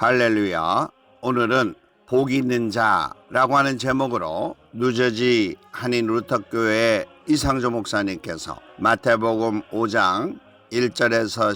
할렐루야. 오늘은 복 있는 자라고 하는 제목으로 뉴저지 한인 루터교회 이상조 목사님께서 마태복음 5장 1절에서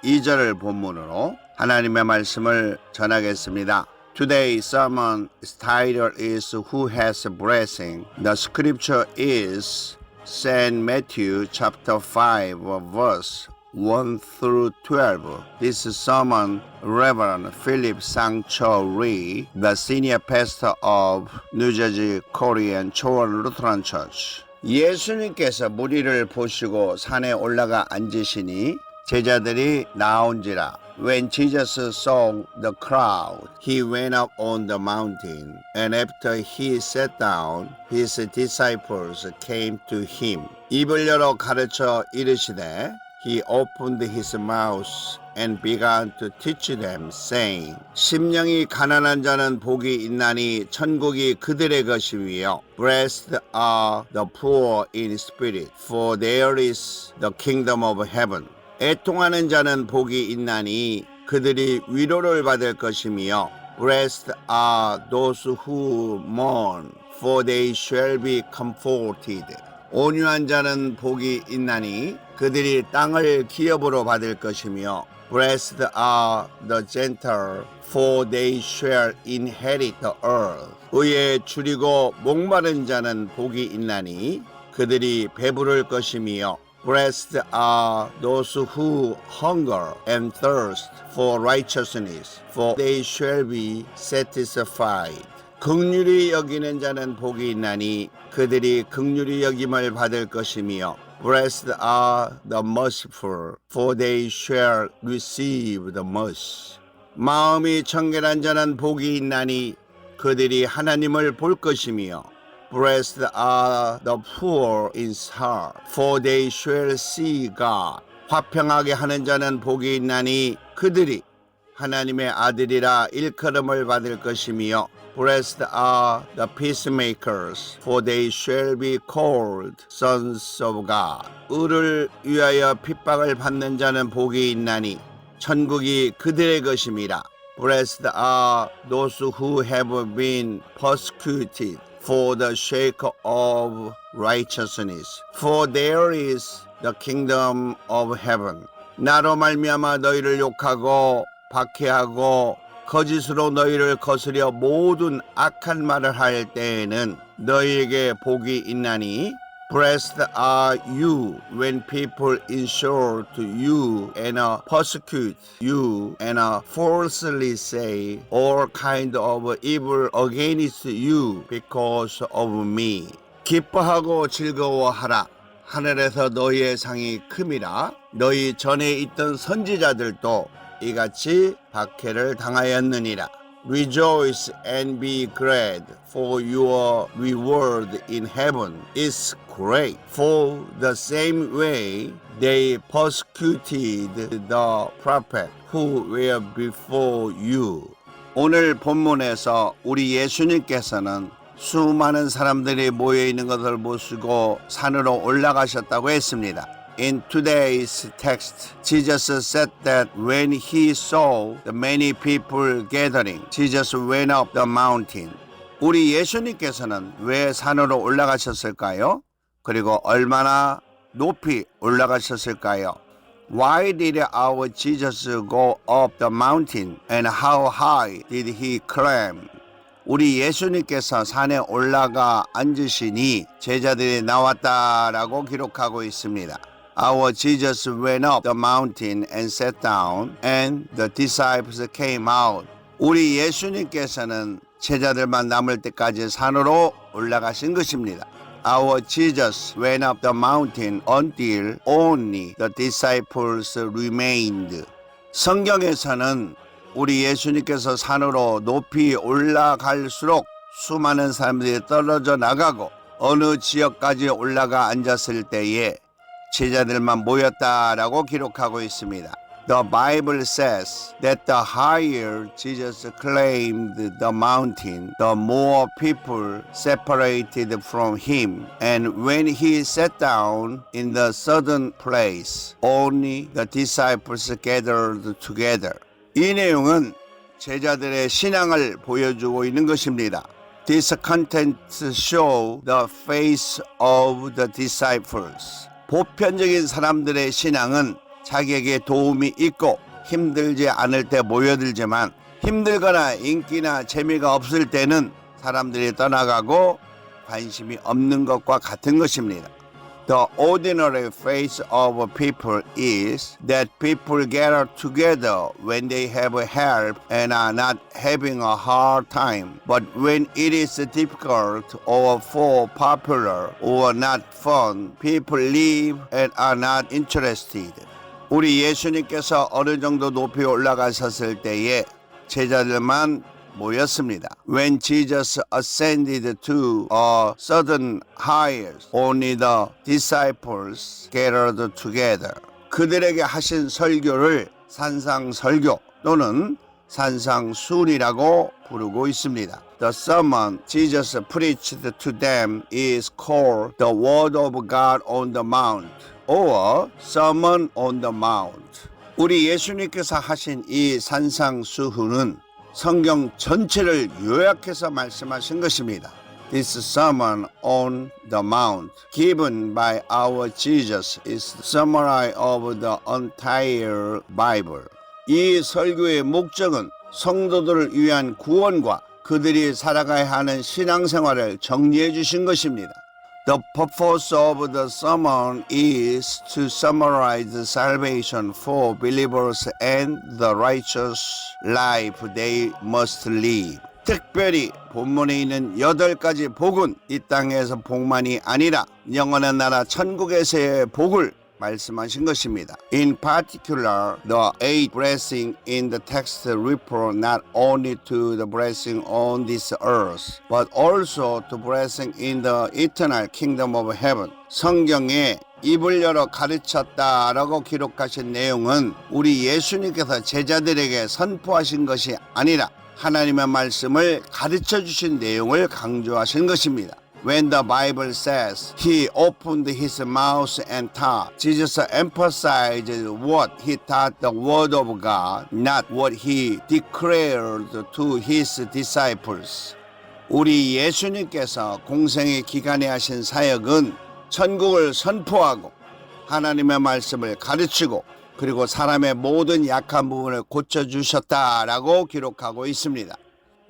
12절을 본문으로 하나님의 말씀을 전하겠습니다. Today's sermon's title is Who Has a Blessing? The scripture is St. Matthew chapter 5 verse 1 through 12. This sermon, Reverend Philip Sang-cho Lee, the senior pastor of New Jersey Korean Chowan Lutheran Church. 예수님께서 무리를 보시고 산에 올라가 앉으시니 제자들이 나온지라. When Jesus saw the crowd, he went up on the mountain, and after he sat down, his disciples came to him. 입을 열어 가르쳐 이르시되 He opened his mouth and began to teach them, saying, 심령이 가난한 자는 복이 있나니 천국이 그들의 것이며 Blessed are the poor in spirit, for there is the kingdom of heaven. 애통하는 자는 복이 있나니 그들이 위로를 받을 것이며 Blessed are those who mourn, for they shall be comforted. 온유한 자는 복이 있나니 그들이 땅을 기업으로 받을 것이며 Blessed are the gentle, for they shall inherit the earth. 의에 줄이고 목마른 자는 복이 있나니 그들이 배부를 것이며 Blessed are those who hunger and thirst for righteousness, for they shall be satisfied. 긍휼히 여기는 자는 복이 있나니 그들이 긍휼히 여김을 받을 것이며 Blessed are the merciful, for they shall receive the mercy. 마음이 청결한 자는 복이 있나니 그들이 하나님을 볼 것이며 Blessed are the poor in heart, for they shall see God. 화평하게 하는 자는 복이 있나니 그들이 하나님의 아들이라 일컬음을 받을 것이며 Blessed are the peacemakers, for they shall be called sons of God. 의를 위하여 핍박을 받는 자는 복이 있나니 천국이 그들의 것임이라. Blessed are those who have been persecuted for the sake of righteousness, for there is the kingdom of heaven. 나로 말미암아 너희를 욕하고 박해하고 거짓으로 너희를 거스려 모든 악한 말을 할 때에는 너희에게 복이 있나니 Blessed are you when people insult you and persecute you and falsely say all kind of evil against you because of me. 기뻐하고 즐거워하라. 하늘에서 너희의 상이 큼이라. 너희 전에 있던 선지자들도 이같이 박해를 당하였느니라. Rejoice and be glad, for your reward in heaven is great. For the same way they persecuted the prophet who were before you. 오늘 본문에서 우리 예수님께서는 수많은 사람들이 모여 있는 것을 보시고 산으로 올라가셨다고 했습니다. In today's text, Jesus said that when he saw the many people gathering, Jesus went up the mountain. 우리 예수님께서는 왜 산으로 올라가셨을까요? 그리고 얼마나 높이 올라가셨을까요? Why did our Jesus go up the mountain and how high did he climb? 우리 예수님께서 산에 올라가 앉으시니 제자들이 나왔다라고 기록하고 있습니다. Our Jesus went up the mountain and sat down, and the disciples came out. 우리 예수님께서는 제자들만 남을 때까지 산으로 올라가신 것입니다. Our Jesus went up the mountain until only the disciples remained. 성경에서는 우리 예수님께서 산으로 높이 올라갈수록 수많은 사람들이 떨어져 나가고 어느 지역까지 올라가 앉았을 때에 제자들만 모였다라고 기록하고 있습니다. The Bible says that the higher Jesus climbed the mountain, the more people separated from him. And when he sat down in the southern place, only the disciples gathered together. 이 내용은 제자들의 신앙을 보여주고 있는 것입니다. These contents show the face of the disciples. 보편적인 사람들의 신앙은 자기에게 도움이 있고 힘들지 않을 때 모여들지만 힘들거나 인기나 재미가 없을 때는 사람들이 떠나가고 관심이 없는 것과 같은 것입니다. The ordinary face of people is that people gather together when they have help and are not having a hard time. But when it is difficult or for popular or not fun, people leave and are not interested. 우리 예수님께서 어느 정도 높이 올라가셨을 때에 제자들만 모였습니다. When Jesus ascended to a certain height, only the disciples gathered together. 그들에게 하신 설교를 산상설교 또는 산상순이라고 부르고 있습니다. The sermon Jesus preached to them is called the Word of God on the Mount or Sermon on the Mount. 우리 예수님께서 하신 이 산상수훈은 성경 전체를 요약해서 말씀하신 것입니다. This sermon on the mount given by our Jesus is summary of the entire Bible. 이 설교의 목적은 성도들을 위한 구원과 그들이 살아가야 하는 신앙생활을 정리해 주신 것입니다. The purpose of the sermon is to summarize the salvation for believers and the righteous life they must live. 특별히 본문에 있는 8가지 복은 이 땅에서 복만이 아니라 영원한 나라 천국에서의 복을 말씀하신 것입니다. In particular, the 8 blessings in the text refer not only to the blessing on this earth, but also to blessing in the eternal kingdom of heaven. 성경에 입을 열어 가르쳤다라고 기록하신 내용은 우리 예수님께서 제자들에게 선포하신 것이 아니라 하나님의 말씀을 가르쳐 주신 내용을 강조하신 것입니다. When the Bible says he opened his mouth and taught, Jesus emphasized what he taught the word of God, not what he declared to his disciples. 우리 예수님께서 공생의 기간에 하신 사역은 천국을 선포하고 하나님의 말씀을 가르치고 그리고 사람의 모든 약한 부분을 고쳐주셨다라고 기록하고 있습니다.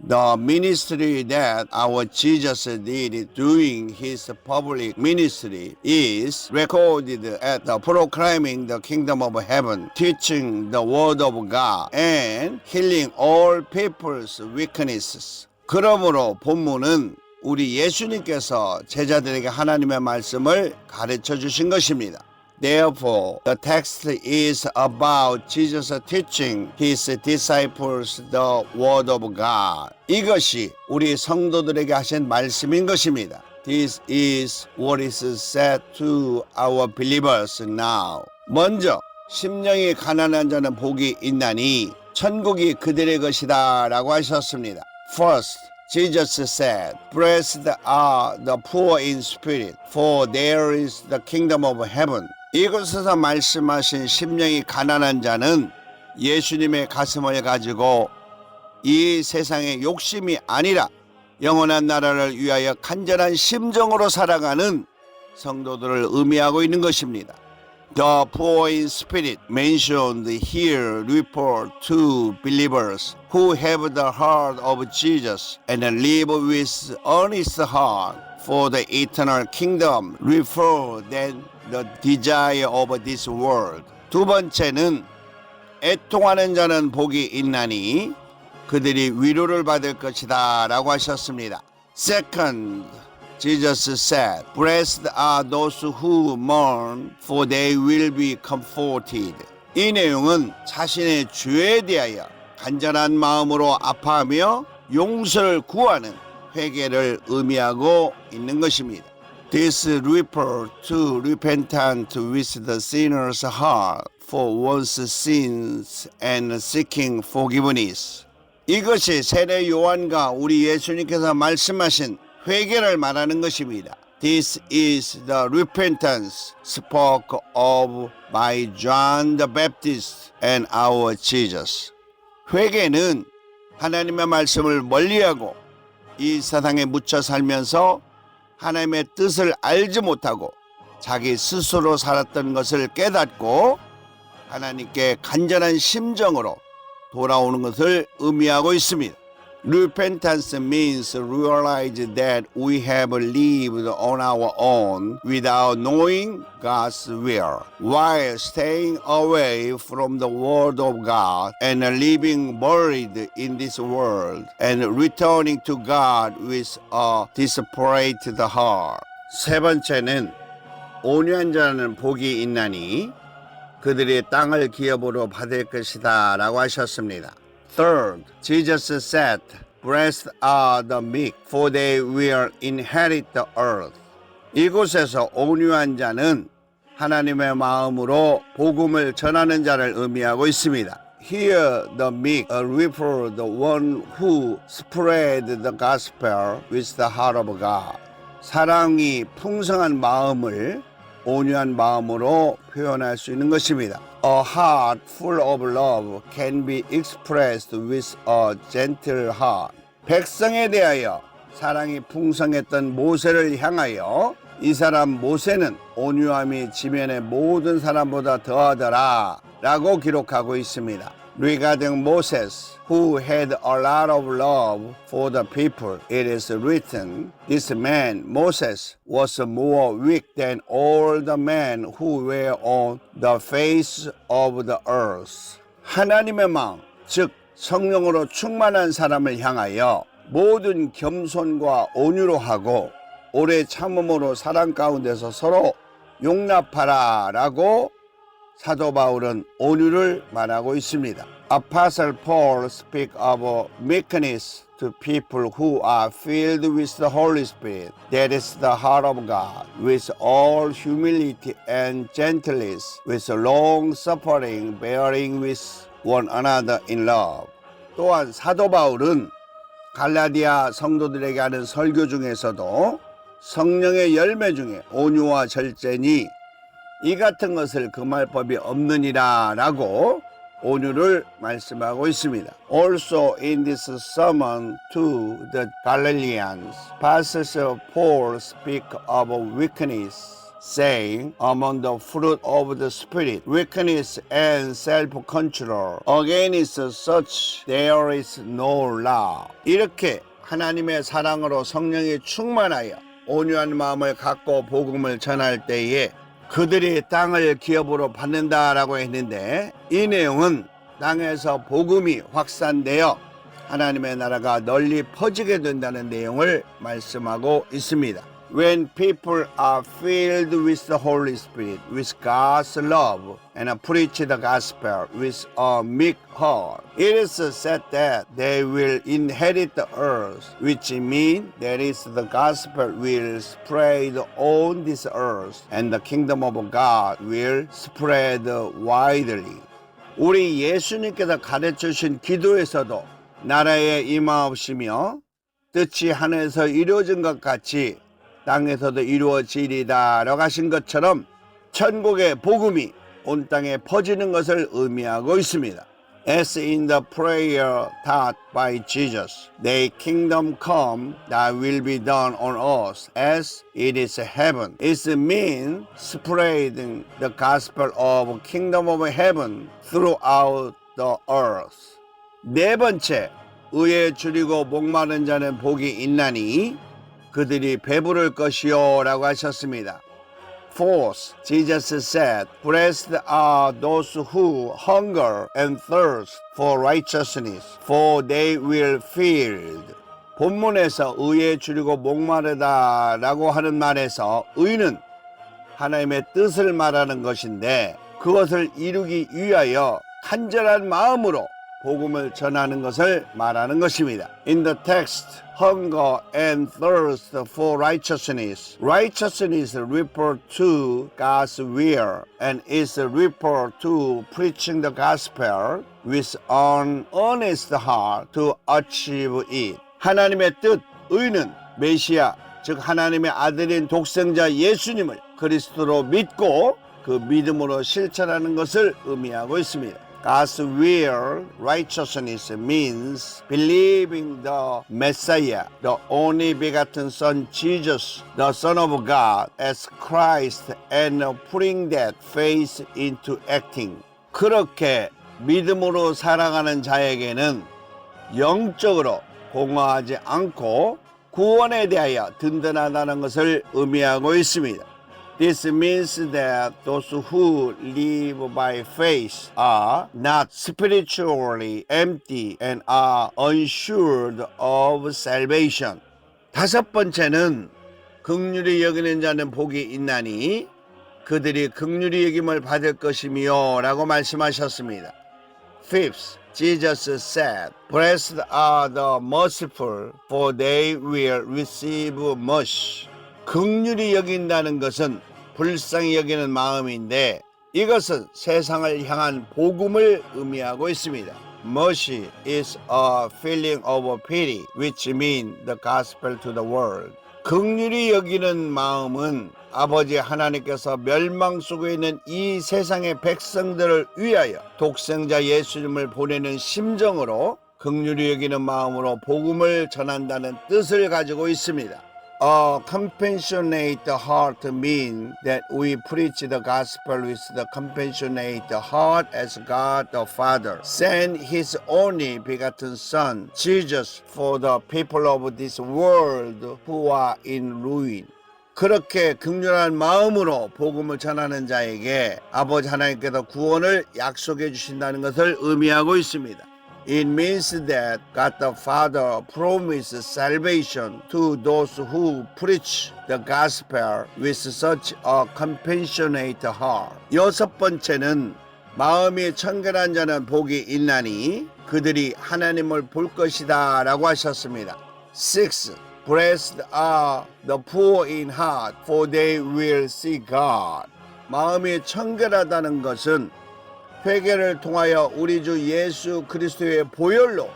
The ministry that our Jesus did during his public ministry is recorded at the proclaiming the kingdom of heaven, teaching the word of God, and healing all people's weaknesses. 그러므로 본문은 우리 예수님께서 제자들에게 하나님의 말씀을 가르쳐 주신 것입니다. Therefore, the text is about Jesus teaching his disciples the word of God. 이것이 우리 성도들에게 하신 말씀인 것입니다. This is what is said to our believers now. 먼저 심령이 가난한 자는 복이 있나니 천국이 그들의 것이다 라고 하셨습니다. First, Jesus said, Blessed are the poor in spirit, for there is the kingdom of heaven. 이곳에서 말씀하신 심령이 가난한 자는 예수님의 가슴을 가지고 이 세상의 욕심이 아니라 영원한 나라를 위하여 간절한 심정으로 살아가는 성도들을 의미하고 있는 것입니다. The poor in spirit mentioned here refer to believers who have the heart of Jesus and live with earnest heart for the eternal kingdom. Refer then the desire of this world. 두 번째는 애통하는 자는 복이 있나니 그들이 위로를 받을 것이다 라고 하셨습니다. Second, Jesus said, Blessed are those who mourn, for they will be comforted. 이 내용은 자신의 죄에 대하여 간절한 마음으로 아파하며 용서를 구하는 회개를 의미하고 있는 것입니다. This refers to repentant with the sinner's heart for one's sins and seeking forgiveness. 이것이 세례 요한과 우리 예수님께서 말씀하신 회개를 말하는 것입니다. This is the repentance spoke of by John the Baptist and our Jesus. 회개는 하나님의 말씀을 멀리하고 이 세상에 묻혀 살면서 하나님의 뜻을 알지 못하고 자기 스스로 살았던 것을 깨닫고 하나님께 간절한 심정으로 돌아오는 것을 의미하고 있습니다. Repentance means realize that we have lived on our own without knowing God's will, while staying away from the Word of God and living buried in this world and returning to God with a desperate heart. 세 번째는 온유한 자는 복이 있나니 그들이 땅을 기업으로 받을 것이다 라고 하셨습니다. Third, Jesus said, Blessed are the meek, for they will inherit the earth. 이곳에서 온유한 자는 하나님의 마음으로 복음을 전하는 자를 의미하고 있습니다. Here the meek refer the one who spread the gospel with the heart of God. 사랑이 풍성한 마음을 온유한 마음으로 표현할 수 있는 것입니다. A heart full of love can be expressed with a gentle heart. 백성에 대하여 사랑이 풍성했던 모세를 향하여 이 사람 모세는 온유함이 지면의 모든 사람보다 더하더라 라고 기록하고 있습니다. Regarding Moses, who had a lot of love for the people, it is written, This man, Moses, was more weak than all the men who were on the face of the earth. 하나님의 마음, 즉 성령으로 충만한 사람을 향하여 모든 겸손과 온유로 하고 오래 참음으로 사랑 가운데서 서로 용납하라 라고 사도 바울은 온유를 말하고 있습니다. Apostle Paul speaks of meekness to people who are filled with the Holy Spirit. That is the heart of God, with all humility and gentleness, with long suffering, bearing with one another in love. 또한 사도 바울은 갈라디아 성도들에게 하는 설교 중에서도 성령의 열매 중에 온유와 절제니 이 같은 것을 금할 법이 없느니라 라고 온유를 말씀하고 있습니다. Also in this sermon to the Galileans, Apostle Paul speak of weakness, saying, among the fruit of the Spirit, weakness and self-control. Against such there is no law. 이렇게 하나님의 사랑으로 성령이 충만하여 온유한 마음을 갖고 복음을 전할 때에 그들이 땅을 기업으로 받는다라고 했는데 이 내용은 땅에서 복음이 확산되어 하나님의 나라가 널리 퍼지게 된다는 내용을 말씀하고 있습니다. When people are filled with the Holy Spirit, with God's love, and preach the gospel with a meek heart, it is said that they will inherit the earth, which means that is the gospel will spread on this earth, and the kingdom of God will spread widely. 우리 예수님께서 가르쳐주신 기도에서도 나라에 임하옵시며 뜻이 하늘에서 이루어진 것 같이 땅에서도 이루어지리다 라고 하신 것처럼 천국의 복음이 온 땅에 퍼지는 것을 의미하고 있습니다. As in the prayer taught by Jesus, Thy kingdom come, Thy will be done on earth as it is heaven. It means spreading the gospel of kingdom of heaven throughout the earth. 네 번째, 의에 줄이고 목마른 자는 복이 있나니 그들이 배부를 것이요 라고 하셨습니다. Fourth, Jesus said, Blessed are those who hunger and thirst for righteousness, for they will be filled. 본문에서 의에 줄이고 목마르다 라고 하는 말에서 의는 하나님의 뜻을 말하는 것인데 그것을 이루기 위하여 간절한 마음으로 복음을 전하는 것을 말하는 것입니다. In the text, hunger and thirst for righteousness. Righteousness refers to God's will and is referred to preaching the gospel with an honest heart to achieve it. 하나님의 뜻, 의는 메시아, 즉 하나님의 아들인 독생자 예수님을 그리스도로 믿고 그 믿음으로 실천하는 것을 의미하고 있습니다. God's will, righteousness means believing the Messiah, the only begotten Son Jesus, the Son of God, as Christ and putting that faith into acting. 그렇게 믿음으로 살아가는 자에게는 영적으로 공허하지 않고 구원에 대하여 든든하다는 것을 의미하고 있습니다. This means that those who live by faith are not spiritually empty and are assured of salvation. 다섯 번째는 긍휼히 여기는 자는 복이 있나니 그들이 긍휼히 여김을 받을 것이며 라고 말씀하셨습니다. Fifth, Jesus said, Blessed are the merciful, for they will receive mercy. 긍휼히 여긴다는 것은 불쌍히 여기는 마음인데 이것은 세상을 향한 복음을 의미하고 있습니다. Mercy is a feeling of pity, which means the gospel to the world. 긍휼히 여기는 마음은 아버지 하나님께서 멸망 속에 있는 이 세상의 백성들을 위하여 독생자 예수님을 보내는 심정으로 긍휼히 여기는 마음으로 복음을 전한다는 뜻을 가지고 있습니다. A compassionate heart means that we preach the gospel with the compassionate heart as God the Father sent His only begotten Son, Jesus, for the people of this world who are in ruin. 그렇게 긍휼한 마음으로 복음을 전하는 자에게 아버지 하나님께서 구원을 약속해 주신다는 것을 의미하고 있습니다. It means that God the Father promises salvation to those who preach the gospel with such a compassionate heart. 여섯 번째는 마음이 청결한 자는 복이 있나니 그들이 하나님을 볼 것이다 라고 하셨습니다. Six, Blessed are the poor in heart, for they will see God. 마음이 청결하다는 것은 회개를 통하여 우리 주 예수 그리스도의 보혈로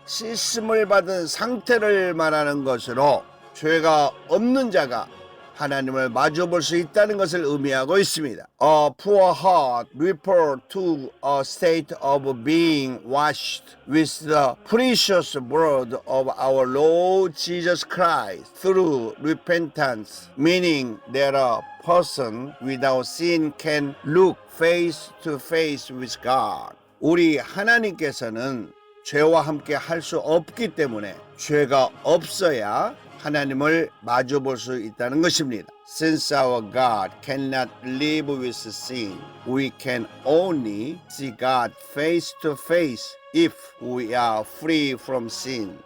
씻음을 받은 상태를 말하는 것으로 죄가 없는 자가 하나님을 마주볼 수 있다는 것을 의미하고 있습니다. A poor heart refers to a state of being washed with the precious blood of our Lord Jesus Christ through repentance, meaning that a person without sin can look face to face with God. 우리 하나님께서는 죄와 함께 할 수 없기 때문에 죄가 없어야 하나님을 마주 볼 수 있다는 것입니다. Since our God cannot live with sin, we can only see God face to face if we are free from sin.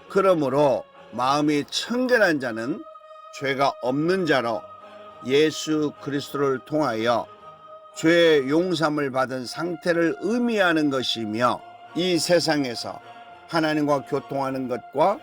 그러므로 마음이 청결한 자는 죄가 없는 자로 예수 그리스도를 통하여 죄의 용서함을 받은 상태를 의미하는 것이며 이 세상에서 하나님과 교통하는 것과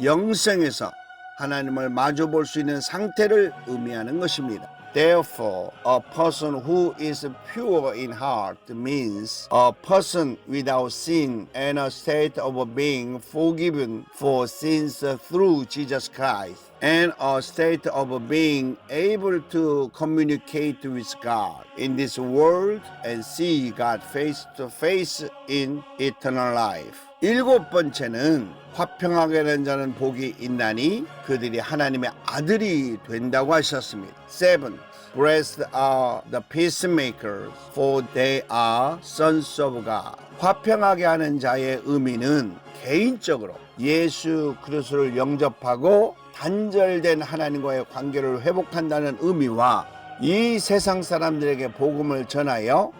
영생에서 하나님을 마주 볼 수 있는 상태를 의미하는 것입니다. Therefore, a person who is pure in heart means a person without sin and a state of being forgiven for sins through Jesus Christ and a state of being able to communicate with God in this world and see God face to face in eternal life. 일곱 번째는 화평하게 된 자는 복이 있나니 그들이 하나님의 아들이 된다고 하셨습니다. Seven, Blessed are the peacemakers, for they are sons of God. 화평하게 하는 자의 의미는 개인적으로 예수 그리스도를 영접하고 단절된 하나님과의 관계를 회복한다는 의미와 이 세상 사람들에게 복음을 전하여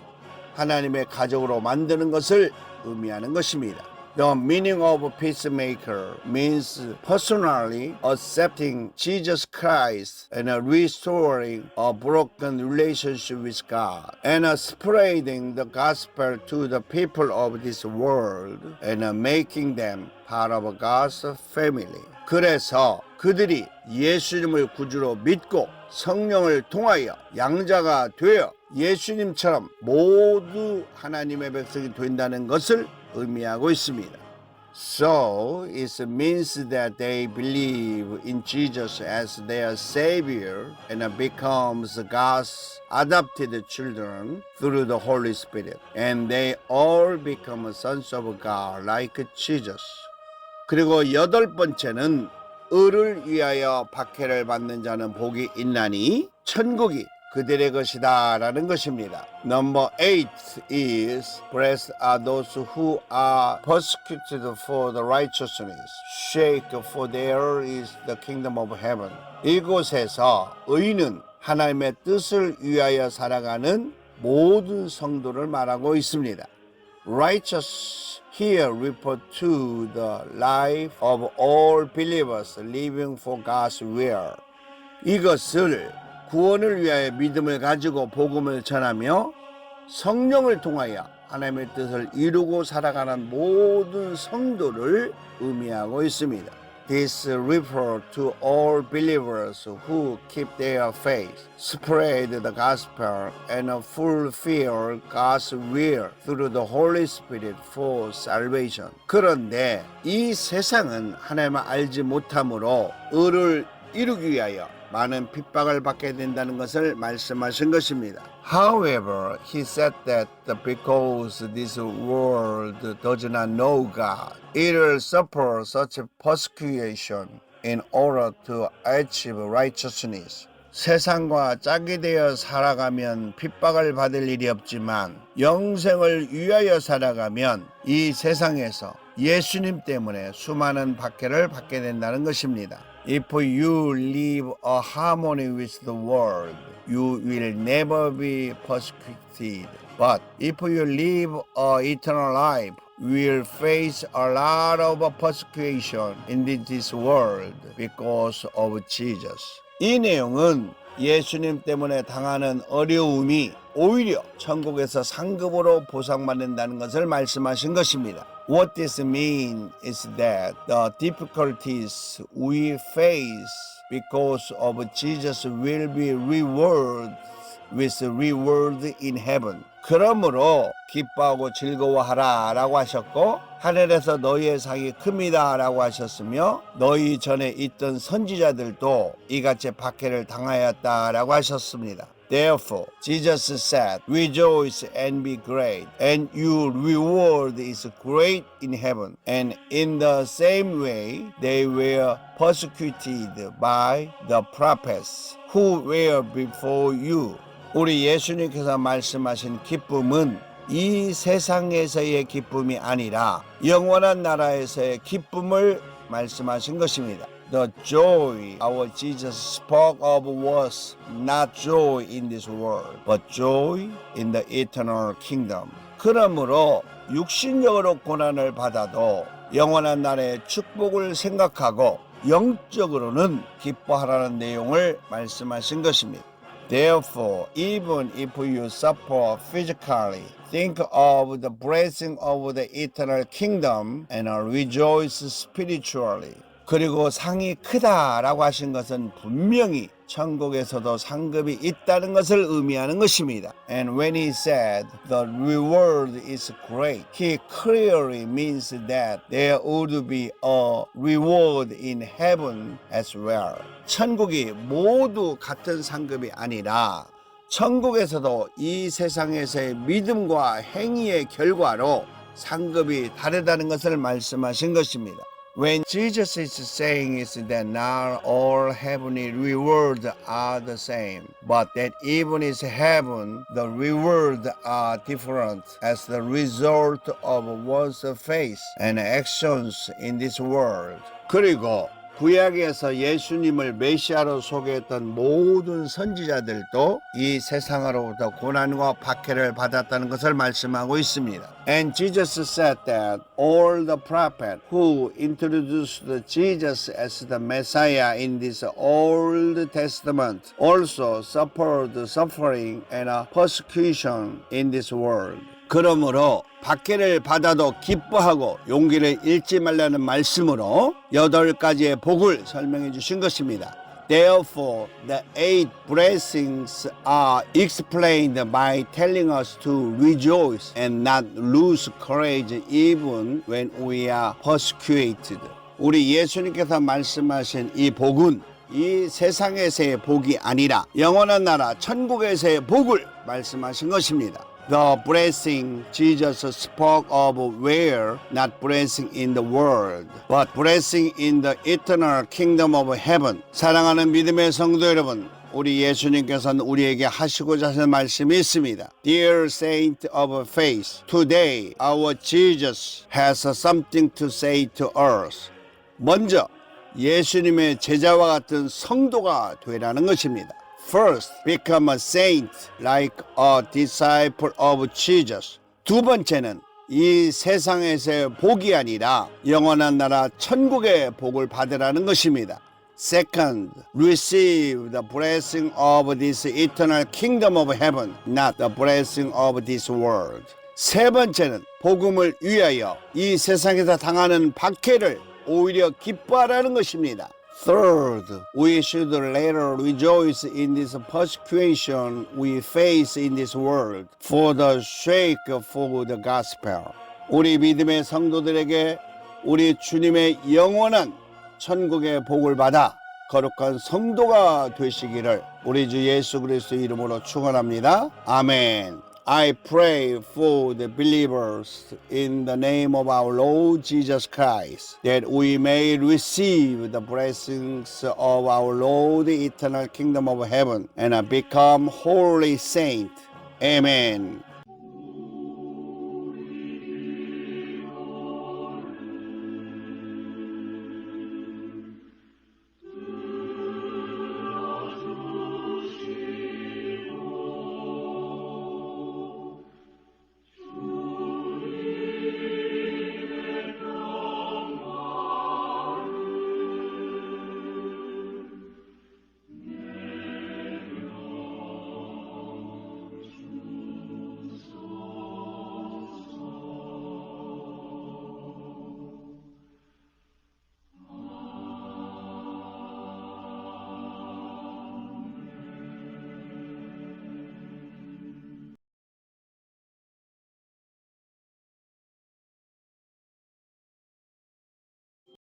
하나님의 가족으로 만드는 것을 의미하는 것입니다. The meaning of peacemaker means personally accepting Jesus Christ and restoring a broken relationship with God and spreading the gospel to the people of this world and making them part of God's family. 그래서 그들이 예수님을 구주로 믿고 성령을 통하여 양자가 되어 예수님처럼 모두 하나님의 백성이 된다는 것을 의미하고 있습니다. So it means that they believe in Jesus as their Savior and becomes God's adopted children through the Holy Spirit. And they all become sons of God like Jesus. 그리고 여덟 번째는 을을 위하여 박해를 받는 자는 복이 있나니 천국이 그들의 것이다 라는 것입니다. Number 8 is blessed are those who are persecuted for the righteousness. Shake for there is the kingdom of heaven. 이곳에서 의인은 하나님의 뜻을 위하여 살아가는 모든 성도를 말하고 있습니다. Righteous here refer to the life of all believers living for God's will. 이것을 구원을 위하여 믿음을 가지고 복음을 전하며 성령을 통하여 하나님의 뜻을 이루고 살아가는 모든 성도를 의미하고 있습니다. This refers to all believers who keep their faith, spread the gospel, and fulfill God's will through the Holy Spirit for salvation. 그런데 이 세상은 하나님을 알지 못함으로 의를 이루기 위하여 많은 핍박을 받게 된다는 것을 말씀하신 것입니다. However, he said that because this world does not know God, it will suffer such persecution in order to achieve righteousness. 세상과 짝이 되어 살아가면 핍박을 받을 일이 없지만 영생을 위하여 살아가면 이 세상에서 예수님 때문에 수많은 박해를 받게 된다는 것입니다. If you live a harmony with the world, you will never be persecuted. But if you live a eternal life, you will face a lot of persecution in this world because of Jesus. 이 내용은 예수님 때문에 당하는 어려움이 오히려 천국에서 상급으로 보상받는다는 것을 말씀하신 것입니다. What this means is that the difficulties we face because of Jesus will be rewarded with reward in heaven. 그러므로 기뻐하고 즐거워하라 라고 하셨고 하늘에서 너희의 상이 큽니다 라고 하셨으며 너희 전에 있던 선지자들도 이같이 박해를 당하였다 라고 하셨습니다. Therefore, Jesus said, rejoice and be great, and your reward is great in heaven. And in the same way, they were persecuted by the prophets who were before you. 우리 예수님께서 말씀하신 기쁨은 이 세상에서의 기쁨이 아니라 영원한 나라에서의 기쁨을 말씀하신 것입니다. The joy our Jesus spoke of was not joy in this world, but joy in the eternal kingdom. 그러므로 육신적으로 고난을 받아도 영원한 나라의 축복을 생각하고 영적으로는 기뻐하라는 내용을 말씀하신 것입니다. Therefore, even if you suffer physically, think of the blessing of the eternal kingdom and rejoice spiritually. 그리고 상이 크다라고 하신 것은 분명히 천국에서도 상급이 있다는 것을 의미하는 것입니다. And when he said the reward is great, he clearly means that there would be a reward in heaven as well. 천국이 모두 같은 상급이 아니라 천국에서도 이 세상에서의 믿음과 행위의 결과로 상급이 다르다는 것을 말씀하신 것입니다. When Jesus is saying is that not all heavenly rewards are the same, but that even in heaven the rewards are different as the result of one's faith and actions in this world. 그리고 구약에서 예수님을 메시아로 소개했던 모든 선지자들도 이 세상으로부터 고난과 박해를 받았다는 것을 말씀하고 있습니다. And Jesus said that all the prophets who introduced Jesus as the Messiah in this Old Testament also suffered suffering and persecution in this world. 그러므로 박해를 받아도 기뻐하고 용기를 잃지 말라는 말씀으로 8가지의 복을 설명해 주신 것입니다. Therefore, the 8 blessings are explained by telling us to rejoice and not lose courage even when we are persecuted. 우리 예수님께서 말씀하신 이 복은 이 세상에서의 복이 아니라 영원한 나라 천국에서의 복을 말씀하신 것입니다. The blessing Jesus spoke of were not blessing in the world, but blessing in the eternal kingdom of heaven. 사랑하는 믿음의 성도 여러분, 우리 예수님께서는 우리에게 하시고자 하는 말씀이 있습니다. Dear saint of faith, today our Jesus has something to say to us. 먼저 예수님의 제자와 같은 성도가 되라는 것입니다. First, become a saint like a disciple of Jesus. 두 번째는 이 세상에서의 복이 아니라 영원한 나라 천국의 복을 받으라는 것입니다. Second, receive the blessing of this eternal kingdom of heaven, not the blessing of this world. 세 번째는 복음을 위하여 이 세상에서 당하는 박해를 오히려 기뻐하라는 것입니다. Third, we should later rejoice in this persecution we face in this world for the sake for the gospel. 우리 믿음의 성도들에게 우리 주님의 영원한 천국의 복을 받아 거룩한 성도가 되시기를 우리 주 예수 그리스도의 이름으로 축원합니다. 아멘. I pray for the believers in the name of our Lord Jesus Christ, that we may receive the blessings of our Lord, the eternal kingdom of heaven, and become holy saints. Amen.